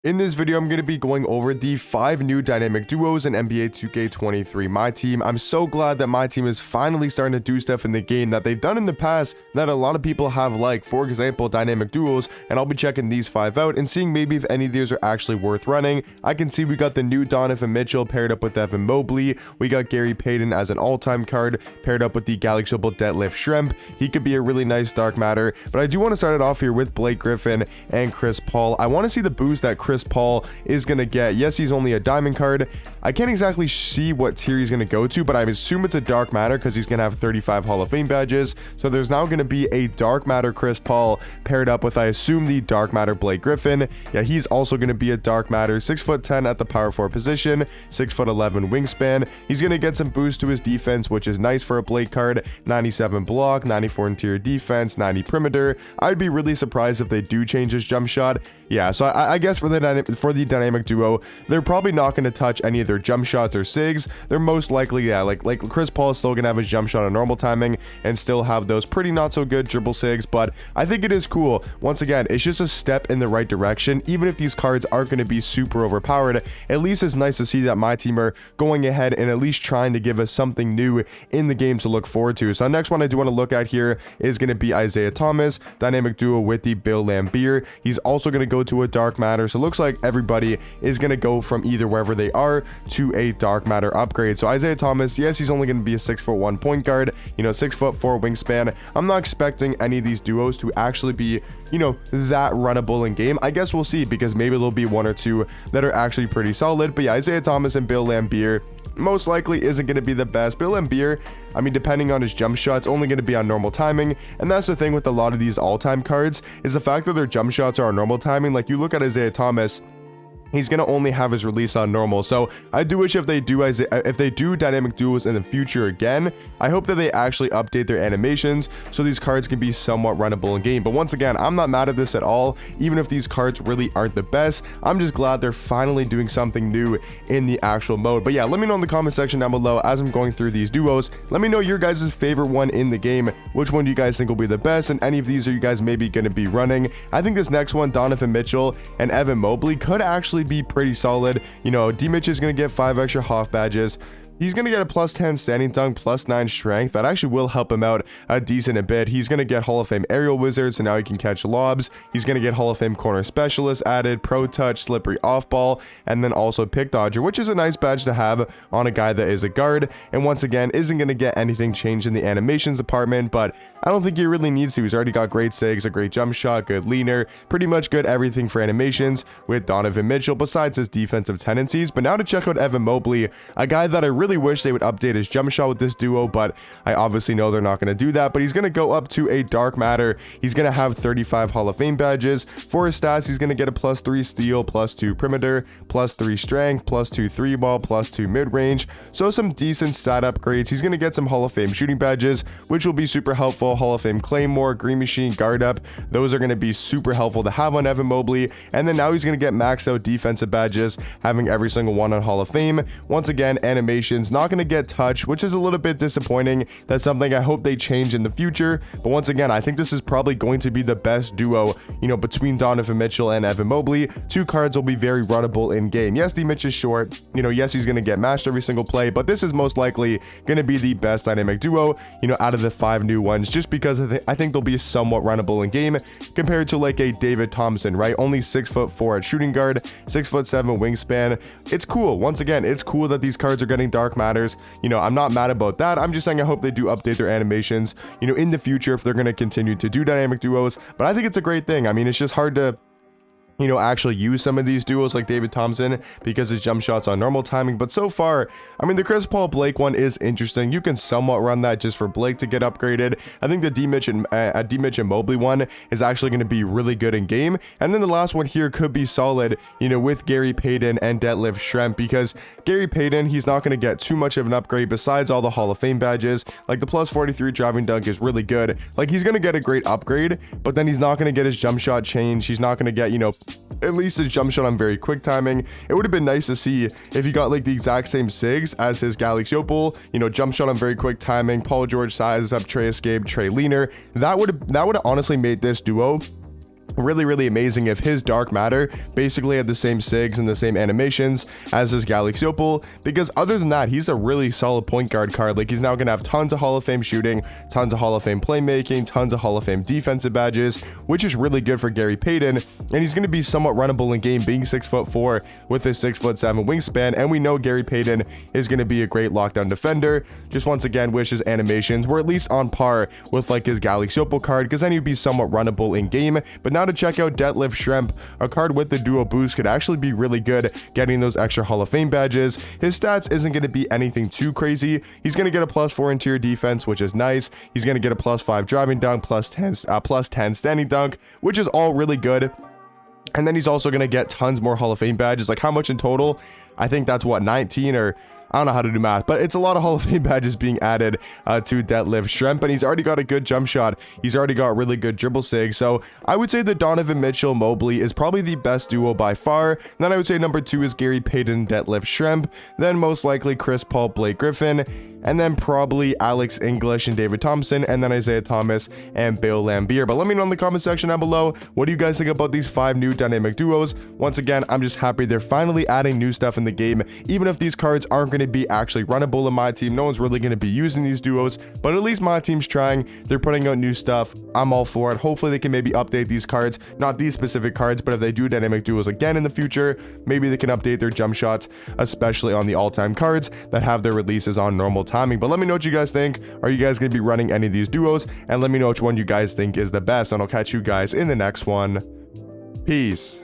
In this video, I'm going to be going over the 5 new dynamic duos in NBA 2K23 Myteam. I'm so glad that Myteam is finally starting to do stuff in the game that they've done in the past that a lot of people have liked, for example, dynamic duos, and I'll be checking these 5 out and seeing maybe if any of these are actually worth running. I can see we got the new Donovan Mitchell paired up with Evan Mobley. We got Gary Payton as an all-time card paired up with the Galaxy Opal Deadlift Shrimp. He could be a really nice dark matter, but I do want to start it off here with Blake Griffin and Chris Paul. I want to see the boost that Chris Paul is going to get. Yes, he's only a diamond card. I can't exactly see what tier he's going to go to, but I assume it's a dark matter because he's going to have 35 Hall of Fame badges. So there's now going to be a dark matter Chris Paul paired up with, I assume, the dark matter Blake Griffin. Yeah, he's also going to be a dark matter, 6'10" at the power forward position, 6'11" wingspan. He's going to get some boost to his defense, which is nice for a Blake card. 97 block, 94 interior defense, 90 perimeter. I'd be really surprised if they do change his jump shot. Yeah, so I guess for the dynamic duo, they're probably not going to touch any of their jump shots or sigs. They're most likely, yeah, like Chris Paul is still going to have his jump shot on normal timing and still have those pretty not so good dribble sigs, but I think it is cool. Once again, it's just a step in the right direction. Even if these cards aren't going to be super overpowered, at least it's nice to see that my team are going ahead and at least trying to give us something new in the game to look forward to. So next one I do want to look at here is going to be Isaiah Thomas, dynamic duo with the Bill Laimbeer. He's also going to go to a dark matter, so it looks like everybody is going to go from either wherever they are to a dark matter upgrade. So Isaiah Thomas, yes, he's only going to be a 6'1" point guard, 6'4" wingspan. I'm not expecting any of these duos to actually be, that runnable in game. I guess we'll see, because maybe there'll be one or two that are actually pretty solid. But yeah, Isaiah Thomas and Bill Laimbeer most likely isn't going to be the best. Bill Laimbeer, I mean, depending on his jump shots, only going to be on normal timing, and that's the thing with a lot of these all-time cards, is the fact that their jump shots are on normal timing. Like, you look at Isaiah Thomas, he's going to only have his release on normal. So I do wish if they do dynamic duos in the future again, I hope that they actually update their animations so these cards can be somewhat runnable in game. But once again, I'm not mad at this at all. Even if these cards really aren't the best, I'm just glad they're finally doing something new in the actual mode. But yeah, let me know in the comment section down below as I'm going through these duos. Let me know your guys' favorite one in the game. Which one do you guys think will be the best? And any of these are you guys maybe going to be running? I think this next one, Donovan Mitchell and Evan Mobley, could actually be pretty solid. D-Mitch is going to get 5 extra Hoff badges. He's going to get a +10 standing dunk, +9 strength. That actually will help him out a decent bit. He's going to get Hall of Fame aerial wizard, so now he can catch lobs. He's going to get Hall of Fame corner specialist added, pro touch, slippery off ball, and then also pick dodger, which is a nice badge to have on a guy that is a guard. And once again, isn't going to get anything changed in the animations department, but I don't think he really needs to. He's already got great sigs, a great jump shot, good leaner, pretty much good everything for animations with Donovan Mitchell besides his defensive tendencies. But now to check out Evan Mobley, a guy that I really wish they would update his jump shot with this duo, but I obviously know they're not going to do that. But he's going to go up to a dark matter. He's going to have 35 Hall of Fame badges. For his stats, he's going to get a +3 steal, +2 perimeter, +3 strength, +2 3 ball, +2 mid-range. So some decent stat upgrades. He's going to get some Hall of Fame shooting badges, which will be super helpful. Hall of Fame Claymore, Green Machine, Guard Up. Those are going to be super helpful to have on Evan Mobley. And then now he's going to get maxed out defensive badges, having every single one on Hall of Fame. Once again, animations not going to get touch, which is a little bit disappointing. That's something I hope they change in the future. But once again, I think this is probably going to be the best duo, between Donovan Mitchell and Evan Mobley. 2 cards will be very runnable in game. Yes, the Mitch is short. Yes, he's going to get matched every single play, but this is most likely going to be the best dynamic duo, out of the 5 new ones, just because I think they'll be somewhat runnable in game compared to like a David Thompson, right? Only 6'4" at shooting guard, 6'7" wingspan. It's cool. Once again, it's cool that these cards are getting dark matters. I'm not mad about that. I'm just saying I hope they do update their animations, in the future if they're going to continue to do dynamic duos. But I think it's a great thing. I mean, it's just hard to actually use some of these duos like David Thompson because his jump shot's on normal timing. But so far, I mean, the Chris Paul Blake one is interesting. You can somewhat run that just for Blake to get upgraded. I think the D-Mitch and Mobley one is actually going to be really good in game. And then the last one here could be solid, with Gary Payton and Deadlift Shrimp, because Gary Payton, he's not going to get too much of an upgrade besides all the Hall of Fame badges. Like the +43 driving dunk is really good. Like, he's going to get a great upgrade, but then he's not going to get his jump shot changed. He's not going to get, at least his jump shot on very quick timing. It would have been nice to see if he got like the exact same sigs as his Galaxy Opal, jump shot on very quick timing, Paul George sizes up, Trey escape, Trey leaner. That would have honestly made this duo really amazing if his dark matter basically had the same sigs and the same animations as his Galaxiopal, because other than that, he's a really solid point guard card. Like, he's now gonna have tons of Hall of Fame shooting, tons of Hall of Fame playmaking, tons of Hall of Fame defensive badges, which is really good for Gary Payton. And he's gonna be somewhat runnable in game, being 6'4" with his 6'7" wingspan. And we know Gary Payton is gonna be a great lockdown defender. Just once again, wish his animations were at least on par with like his Galaxiopal card, because then he'd be somewhat runnable in game. But now to check out Deadlift Shrimp, a card with the duo boost could actually be really good getting those extra Hall of Fame badges. His stats isn't going to be anything too crazy. He's going to get a +4 interior defense, which is nice. He's going to get a +5 driving dunk, +10 standing dunk, which is all really good. And then he's also going to get tons more Hall of Fame badges. Like, how much in total? I think that's what, 19, or I don't know how to do math, but it's a lot of Hall of Fame badges being added to Deadlift Shrimp, and he's already got a good jump shot. He's already got really good dribble sig. So I would say that Donovan Mitchell Mobley is probably the best duo by far. And then I would say number 2 is Gary Payton Deadlift Shrimp. Then most likely Chris Paul, Blake Griffin. And then probably Alex English and David Thompson, and then Isaiah Thomas and Bill Laimbeer. But let me know in the comment section down below, what do you guys think about these 5 new dynamic duos? Once again, I'm just happy they're finally adding new stuff in the game. Even if these cards aren't going to be actually runnable in my team, no one's really going to be using these duos, but at least my team's trying. They're putting out new stuff. I'm all for it. Hopefully they can maybe update these cards, not these specific cards, but if they do dynamic duos again in the future, maybe they can update their jump shots, especially on the all-time cards that have their releases on normal timing. But let me know what you guys think. Are you guys going to be running any of these duos? And let me know which one you guys think is the best, and I'll catch you guys in the next one. Peace.